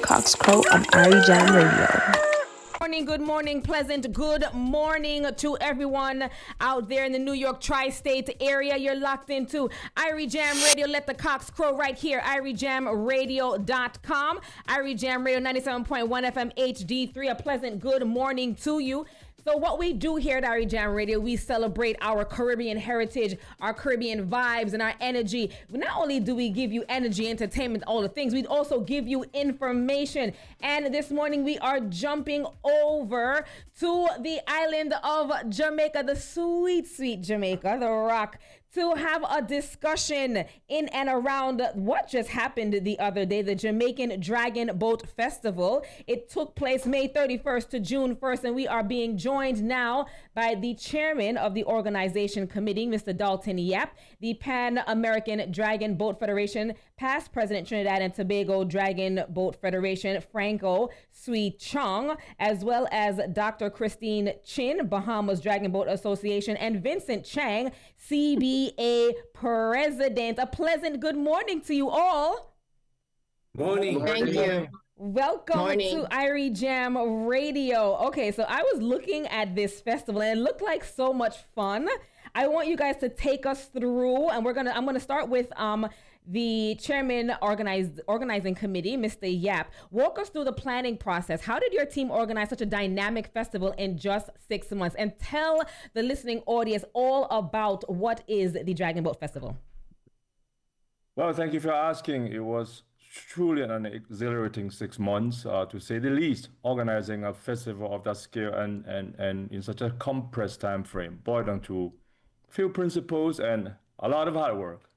Coxcrow on Irie Jam Radio. Good morning, pleasant good morning to everyone out there in the New York tri-state area. You're locked into Irie Jam Radio. Let the cocks crow right here, IrieJamRadio.com. Irie Jam Radio 97.1 FM HD3. A pleasant good morning to you. So what we do here at Irie Jam Radio, we celebrate our Caribbean heritage, our Caribbean vibes, and our energy. Not only do we give you energy, entertainment, all the things, we also give you information. And this morning we are jumping over to the island of Jamaica, the sweet, sweet Jamaica, the Rock, to have a discussion in and around what just happened the other day, the Jamaican Dragon Boat Festival. It took place May 31st to June 1st, and we are being joined now by the chairman of the organization committee, Mr. Dalton Yap, the Pan-American Dragon Boat Federation, past president, Trinidad and Tobago Dragon Boat Federation, Franco Sui Chong, as well as Dr. Christine Chin, Bahamas Dragon Boat Association, and Vincent Chang, CBA president. A pleasant good morning to you all. Morning. Thank you. Welcome Morning. to Irie Jam Radio. Okay, so I was looking at this festival and it looked like so much fun. I want you guys to take us through, and I'm gonna start with the chairman organizing committee, Mr. Yap. Walk us through the planning process. How did your team organize such a dynamic festival in just 6 months? And tell the listening audience all about what is the Dragon Boat Festival. Well, thank you for asking. It was truly an exhilarating 6 months, to say the least, organizing a festival of that scale and in such a compressed time frame, boiled down to few principles and a lot of hard work.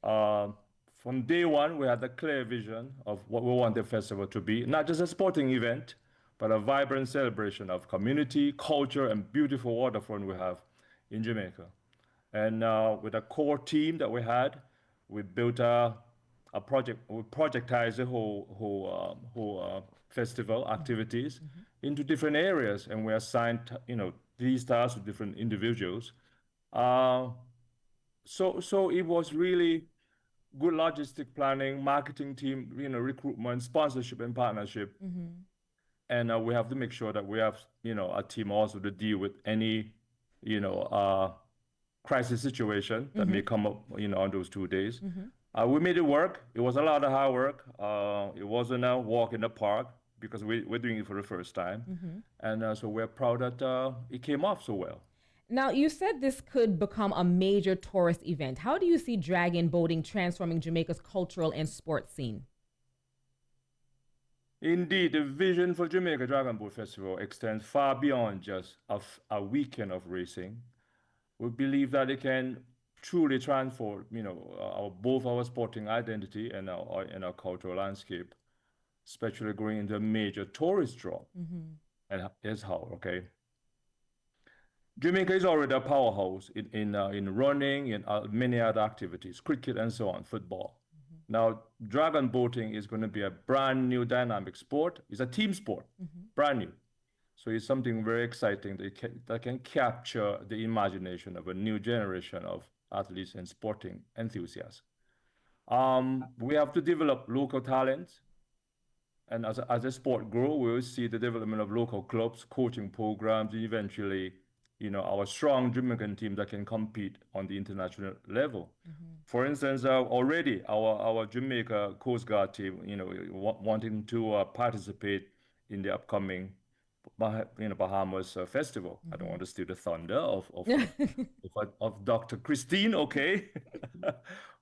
From day one, we had a clear vision of what we want the festival to be, not just a sporting event, but a vibrant celebration of community, culture, and beautiful waterfront we have in Jamaica. And with a core team that we had, we built a project. We projectized the whole festival activities into different areas, and we assigned, these tasks to different individuals. So it was really good logistic planning, marketing team, recruitment, sponsorship, and partnership. And we have to make sure that we have, a team also to deal with any, crisis situation that may come up, on those 2 days. We made it work. It was a lot of hard work. It wasn't a walk in the park because we're doing it for the first time. And so we're proud that it came off so well. Now, you said this could become a major tourist event. How do you see dragon boating transforming Jamaica's cultural and sports scene? Indeed, the vision for Jamaica Dragon Boat Festival extends far beyond just a weekend of racing. We believe that it can truly transform, both our sporting identity and our cultural landscape, especially growing into a major tourist draw. And here's how, okay? Jamaica is already a powerhouse in running and many other activities, cricket and so on, football. Now, dragon boating is going to be a brand new dynamic sport. It's a team sport, brand new. So it's something very exciting that can capture the imagination of a new generation of athletes and sporting enthusiasts. We have to develop local talent. And as the sport grows, we will see the development of local clubs, coaching programs, and eventually, our strong Jamaican team that can compete on the international level. For instance, already our Jamaica Coast Guard team, wanting to participate in the upcoming, Bahamas Festival. I don't want to steal the thunder of Dr. Christine, okay?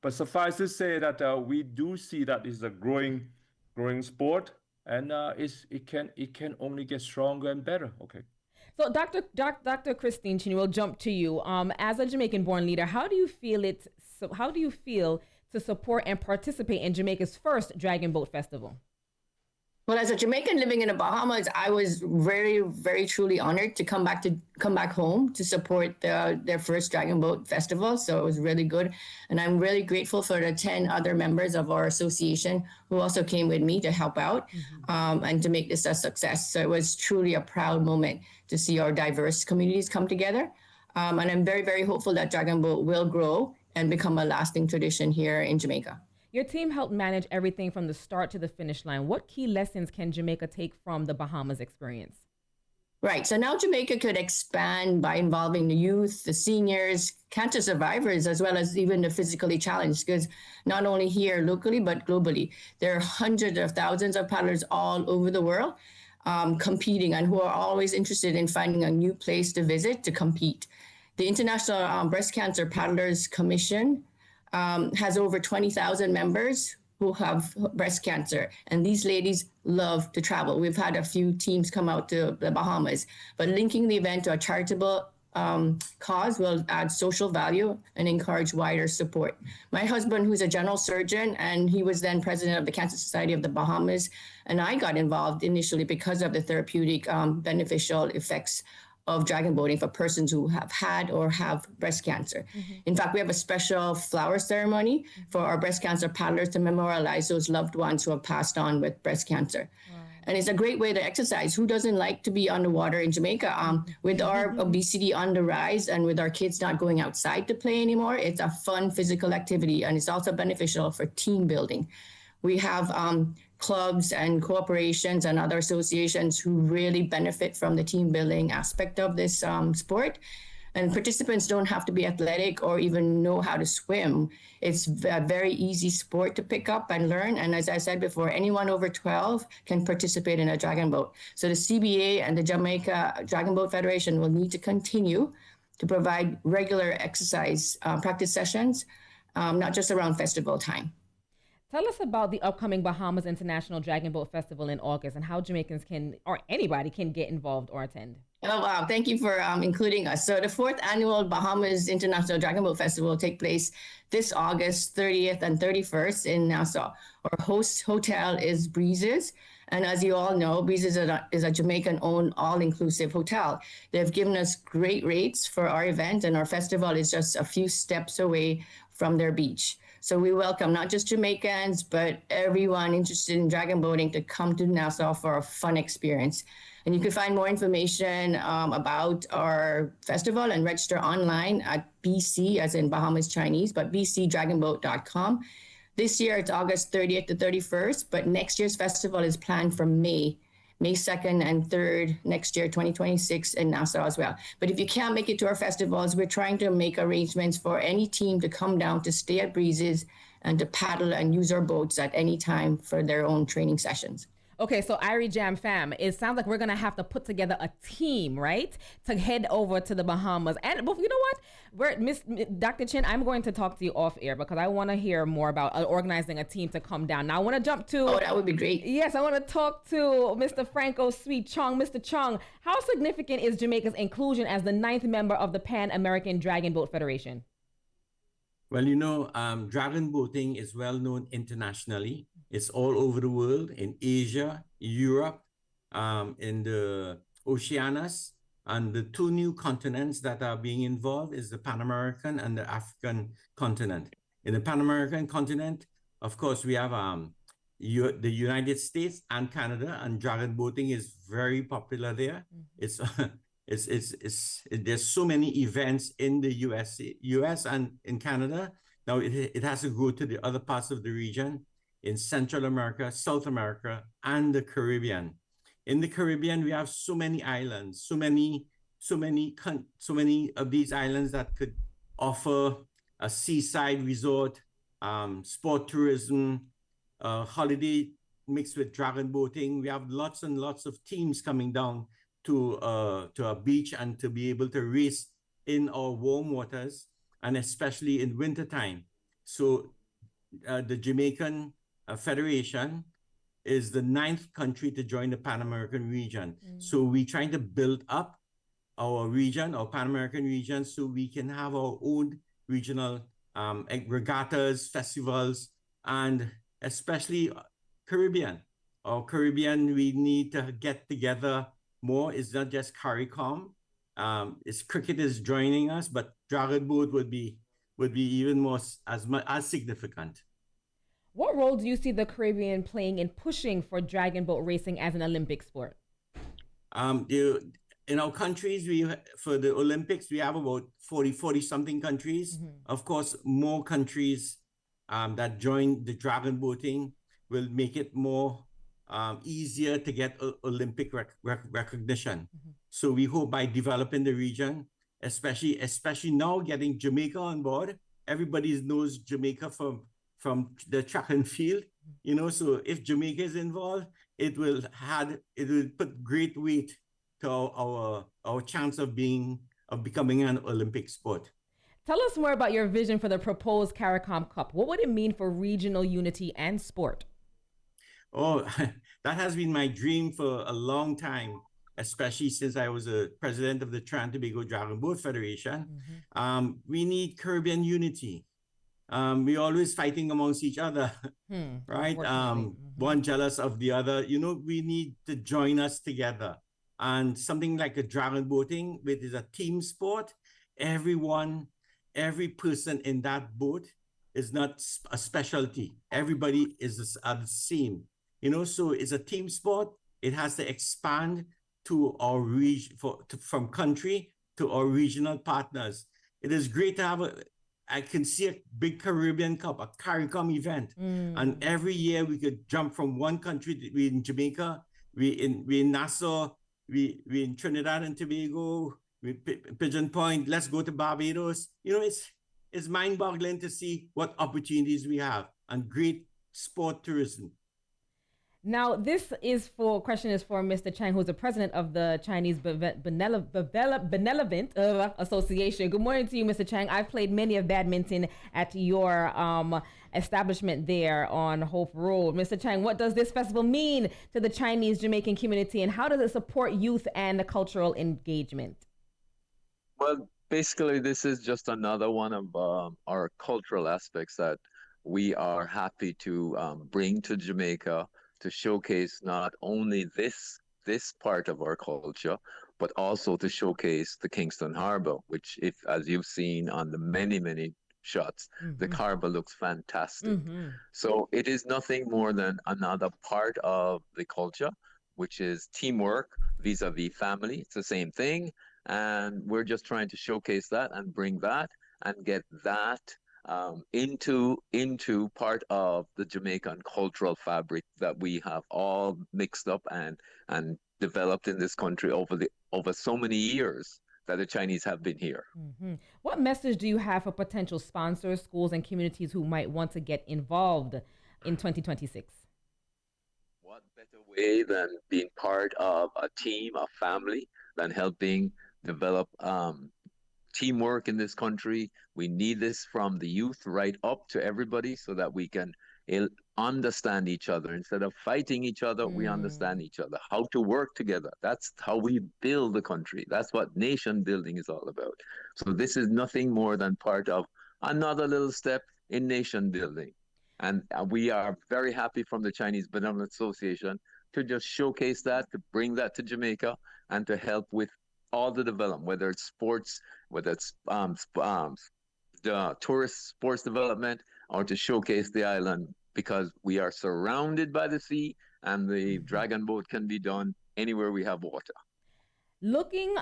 But suffice to say that we do see that it's a growing sport, and it can only get stronger and better, okay? So, Dr. Christine Chin, we'll jump to you. As a Jamaican-born leader, how do you feel to support and participate in Jamaica's first Dragon Boat Festival? Well, as a Jamaican living in the Bahamas, I was very, very truly honored to come back home to support their first Dragon Boat Festival. So it was really good. And I'm really grateful for the 10 other members of our association who also came with me to help out and to make this a success. So it was truly a proud moment to see our diverse communities come together. And I'm very, very hopeful that Dragon Boat will grow and become a lasting tradition here in Jamaica. Your team helped manage everything from the start to the finish line. What key lessons can Jamaica take from the Bahamas experience? Right. So now Jamaica could expand by involving the youth, the seniors, cancer survivors, as well as even the physically challenged, because not only here locally, but globally, there are hundreds of thousands of paddlers all over the world competing and who are always interested in finding a new place to visit to compete. The International Breast Cancer Paddlers Commission has over 20,000 members who have breast cancer. And these ladies love to travel. We've had a few teams come out to the Bahamas, but linking the event to a charitable cause will add social value and encourage wider support. My husband, who's a general surgeon, and he was then president of the Cancer Society of the Bahamas, and I got involved initially because of the therapeutic beneficial effects of dragon boating for persons who have had or have breast cancer. In fact, we have a special flower ceremony for our breast cancer paddlers to memorialize those loved ones who have passed on with breast cancer. And it's a great way to exercise. Who doesn't like to be on the water in Jamaica? With our obesity on the rise and with our kids not going outside to play anymore, it's a fun physical activity, and it's also beneficial for team building. We have clubs and corporations and other associations who really benefit from the team building aspect of this sport. And participants don't have to be athletic or even know how to swim. It's a very easy sport to pick up and learn. And as I said before, anyone over 12 can participate in a dragon boat. So the CBA and the Jamaica Dragon Boat Federation will need to continue to provide regular exercise practice sessions, not just around festival time. Tell us about the upcoming Bahamas International Dragon Boat Festival in August and how Jamaicans can, or anybody can get involved or attend. Oh, wow. Thank you for including us. So the fourth annual Bahamas International Dragon Boat Festival will take place this August 30th and 31st in Nassau. Our host hotel is Breezes. And as you all know, Breezes is a Jamaican-owned all-inclusive hotel. They've given us great rates for our event, and our festival is just a few steps away from their beach. So we welcome not just Jamaicans, but everyone interested in dragon boating to come to Nassau for a fun experience. And you can find more information about our festival and register online at BC, as in Bahamas Chinese, but bcdragonboat.com. This year, it's August 30th to 31st, but next year's festival is planned for May 2nd and 3rd next year, 2026, in Nassau as well. But if you can't make it to our festivals, we're trying to make arrangements for any team to come down to stay at Breezes and to paddle and use our boats at any time for their own training sessions. Okay, so Irie Jam fam, it sounds like we're going to have to put together a team, right, to head over to the Bahamas. And but you know what? Dr. Chin, I'm going to talk to you off air because I want to hear more about organizing a team to come down. Now, I want to jump to... Oh, that would be great. Yes, I want to talk to Mr. Franco Sui Chong. Mr. Chong, how significant is Jamaica's inclusion as the 9th member of the Pan-American Dragon Boat Federation? Well, you know, dragon boating is well known internationally. It's all over the world, in Asia, Europe, in the Oceanus, and the two new continents that are being involved is the Pan American and the African continent. In the Pan American continent, of course, we have the United States and Canada, and dragon boating is very popular there. There's so many events in the US and in Canada. Now it has to go to the other parts of the region, in Central America, South America, and the Caribbean. In the Caribbean, we have so many islands, so many of these islands that could offer a seaside resort, sport tourism, holiday mixed with dragon boating. We have lots and lots of teams coming down to a beach and to be able to race in our warm waters, and especially in wintertime. So the Jamaican Federation is the 9th country to join the Pan American region. So we're trying to build up our region, our Pan American region, so we can have our own regional regattas, festivals, and especially Caribbean. Our Caribbean, we need to get together more. It's not just CARICOM. It's cricket is joining us, but dragon boat would be even more as significant. What role do you see the Caribbean playing in pushing for dragon boat racing as an Olympic sport? In our countries, for the Olympics, we have about 40 something countries. Of course, more countries that join the dragon boating will make it more easier to get Olympic recognition. So we hope by developing the region, especially now getting Jamaica on board, everybody knows Jamaica from the track and field, you know. So if Jamaica is involved, it will put great weight to our chance of becoming an Olympic sport. Tell us more about your vision for the proposed CARICOM Cup. What would it mean for regional unity and sport? Oh, that has been my dream for a long time, especially since I was a president of the Trinidad and Tobago Dragon Boat Federation. We need Caribbean unity. We're always fighting amongst each other, right? One jealous of the other. You know, we need to join us together. And something like a dragon boating, which is a team sport, every person in that boat is not a specialty. Everybody is the same, you know. So it's a team sport. It has to expand to our region, from country to our regional partners. It is great to have I can see a big Caribbean Cup, a CARICOM event, and every year we could jump from one country. We in Jamaica, we in Nassau, we in Trinidad and Tobago, Pigeon Point. Let's go to Barbados. You know, it's mind-boggling to see what opportunities we have and great sport tourism. Now, this question is for Mr. Chang, who's the president of the Chinese Benevolent Association. Good morning to you, Mr. Chang. I've played many of badminton at your establishment there on Hope Road. Mr. Chang, what does this festival mean to the Chinese Jamaican community, and how does it support youth and the cultural engagement? Well, basically, this is just another one of our cultural aspects that we are happy to bring to Jamaica, to showcase not only this part of our culture, but also to showcase the Kingston Harbor, which, as you've seen on the many shots, the harbor looks fantastic. So it is nothing more than another part of the culture, which is teamwork vis-a-vis family. It's the same thing. And we're just trying to showcase that and bring that and get that into part of the Jamaican cultural fabric that we have all mixed up and developed in this country over so many years that the Chinese have been here. What message do you have for potential sponsors, schools, and communities who might want to get involved in 2026? What better way than being part of a team, a family, than helping develop teamwork in this country. We need this from the youth right up to everybody so that we can understand each other. Instead of fighting each other, we understand each other, how to work together. That's how we build the country. That's what nation building is all about. So this is nothing more than part of another little step in nation building. And we are very happy from the Chinese Benevolent Association to just showcase that, to bring that to Jamaica, and to help with all the development, whether it's sports, whether it's the tourist sports development, or to showcase the island, because we are surrounded by the sea and the dragon boat can be done anywhere we have water. Looking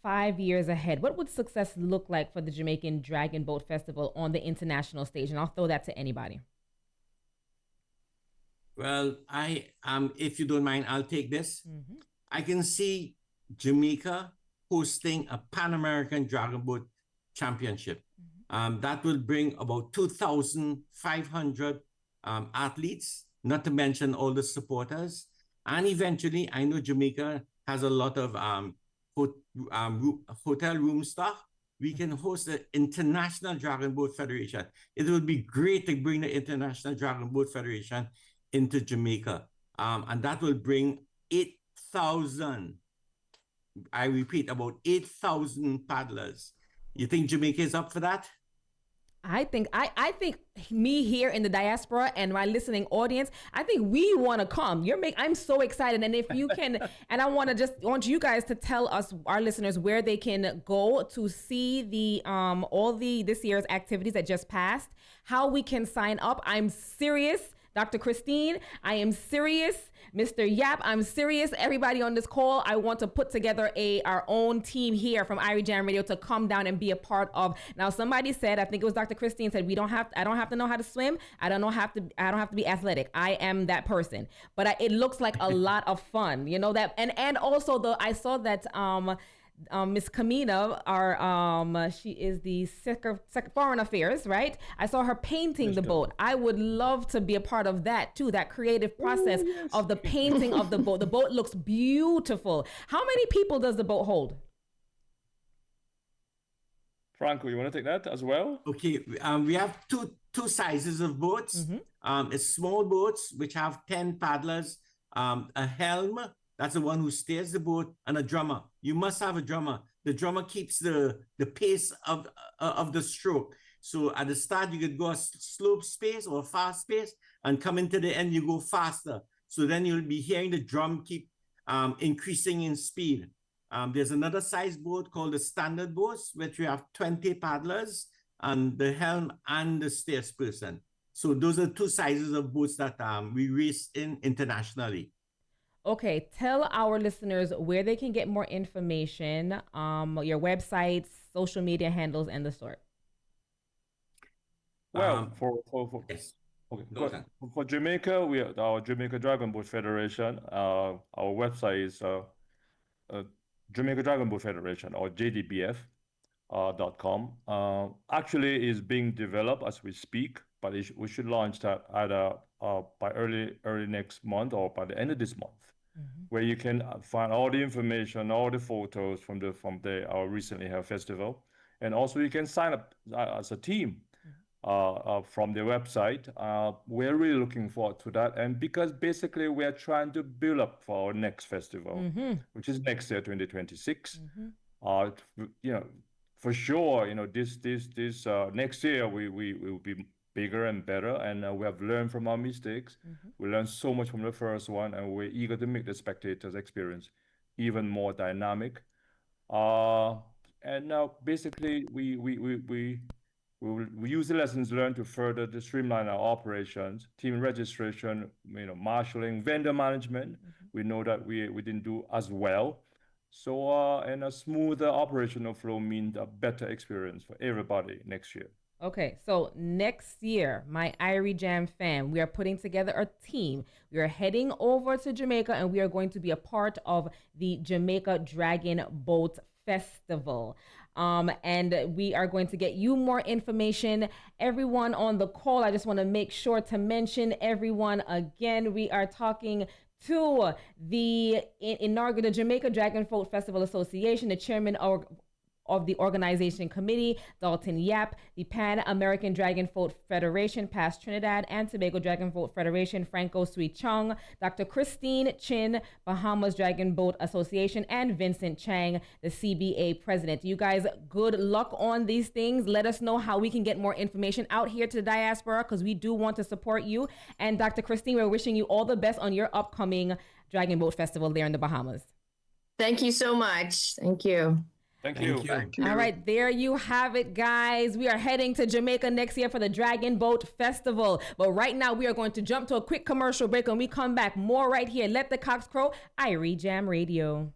5 years ahead, what would success look like for the Jamaican Dragon Boat Festival on the international stage? And I'll throw that to anybody. Well, if you don't mind, I'll take this. I can see Jamaica hosting a Pan-American Dragon Boat Championship. That will bring about 2,500 athletes, not to mention all the supporters. And eventually, I know Jamaica has a lot of hotel room stuff. We can host the International Dragon Boat Federation. It would be great to bring the International Dragon Boat Federation into Jamaica. And that will bring 8,000, I repeat, about 8,000 paddlers. You think Jamaica is up for that? I think me here in the diaspora and my listening audience, I think we want to come. I'm so excited. And if you can, and I want you guys to tell us, our listeners, where they can go to see this year's activities that just passed, how we can sign up. I'm serious Dr. Christine, I am serious. Mr. Yap, I'm serious. Everybody on this call, I want to put together our own team here from Irie Jam Radio to come down and be a part of. Now, somebody said, I think it was Dr. Christine said, I don't have to know how to swim. I don't have to be athletic. I am that person. But it looks like a lot of fun, you know that. And also I saw that Miss Kamina, she is the Foreign Affairs, right? I saw her painting the boat. I would love to be a part of that too, that creative process of the painting of the boat. The boat looks beautiful. How many people does the boat hold? Franco, you want to take that as well? Okay, we have two sizes of boats. It's small boats, which have 10 paddlers, a helm, that's the one who steers the boat, and a drummer. You must have a drummer. The drummer keeps the pace of the stroke. So at the start, you could go a slow pace or a fast pace, and coming to the end, you go faster. So then you'll be hearing the drum keep increasing in speed. There's another size boat called the standard boats, which we have 20 paddlers and the helm and the steersperson. So those are two sizes of boats that we race in internationally. Okay, tell our listeners where they can get more information, your websites, social media handles, and the sort. Well, yes. Okay, for Jamaica, we are our Jamaica Dragon Boat Federation. Our website is Jamaica Dragon Boat Federation, or JDBF.com. Actually, is being developed as we speak, but we should launch that either by early next month or by the end of this month. Where you can find all the information, all the photos from our recently held festival, and also you can sign up as a team from the website. We're really looking forward to that, and because basically we're trying to build up for our next festival, which is next year, 2026. For sure, this next year we will be bigger and better, and we have learned from our mistakes. We learned so much from the first one, and we're eager to make the spectators' experience even more dynamic. And now, basically, we use the lessons learned to further to streamline our operations, team registration, marshalling, vendor management. We know that we didn't do as well. So, and a smoother operational flow means a better experience for everybody next year. Okay, so next year, my Irie Jam fam, we are putting together a team. We are heading over to Jamaica, and we are going to be a part of the Jamaica Dragon Boat Festival. And we are going to get you more information. Everyone on the call, I just want to make sure to mention everyone again. We are talking to the inaugural Jamaica Dragon Boat Festival Association, the chairman of the organization committee, Dalton Yap, the Pan-American Dragon Boat Federation, past Trinidad and Tobago Dragon Boat Federation, Franco Sui Chong, Dr. Christine Chin, Bahamas Dragon Boat Association, and Vincent Chang, the CBA president. You guys, good luck on these things. Let us know how we can get more information out here to the diaspora, because we do want to support you. And Dr. Christine, we're wishing you all the best on your upcoming Dragon Boat Festival there in the Bahamas. Thank you so much. Thank you. Thank you. All right, there you have it, guys. We are heading to Jamaica next year for the Dragon Boat Festival. But right now, we are going to jump to a quick commercial break. When we come back, more right here. Let the cocks crow, Irie Jam Radio.